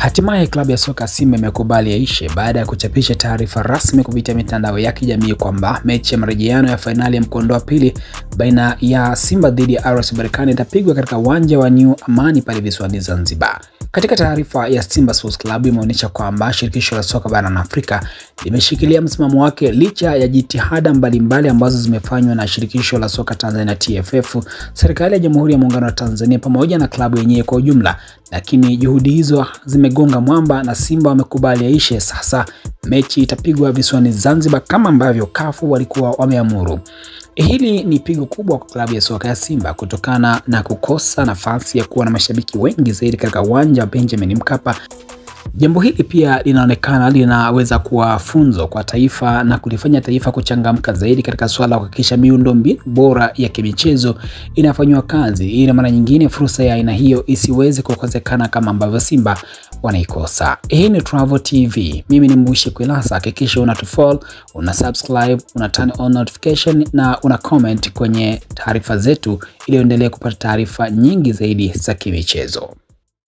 Hatimaye klabu ya soka Simba imekubali yaishe baada ya kuchapisha taarifa rasmi kupitia mitandao ya kijamii kwamba mechi ya marejeano ya fainali ya mkondo wa pili baina ya Simba dhidi ya RS Berkane itapigwa katika uwanja wa New Amani pale visiwani Zanzibar. Katika taarifa ya Simba Sports Club imeonyesha kwamba shirikisho la soka barani Afrika limeshikilia msimamo wake licha ya jitihada mbalimbali ambazo zimefanywa na shirikisho la soka Tanzania TFF, serikali ya Jamhuri ya Muungano wa Tanzania pamoja na klabu yenyewe kwa ujumla, lakini juhudi hizo zimegonga mwamba na Simba wamekubali yaishe. Sasa mechi itapigwa visiwani Zanzibar kama ambavyo kafu walikuwa wameamuru. Hili ni pigo kubwa kwa klabu ya soka ya Simba kutokana na kukosa nafasi ya kuwa na mashabiki wengi zaidi katika uwanja wa Benjamin Mkapa. Jambo hili pia linaonekana linaweza kuwa funzo kwa taifa na kulifanya taifa kuchangamka zaidi katika swala la kuhakikisha miundombinu bora ya kimichezo inafanywa kazi ili mara nyingine fursa ya aina hiyo isiweze kukosekana kama ambavyo Simba wanaikosa. Hii ni Travel TV. Mimi ni Mbushi Kwilasa. Hakikisha una follow, una subscribe, una turn on notification na una comment kwenye taarifa zetu ili uendelee kupata taarifa nyingi zaidi za kimichezo.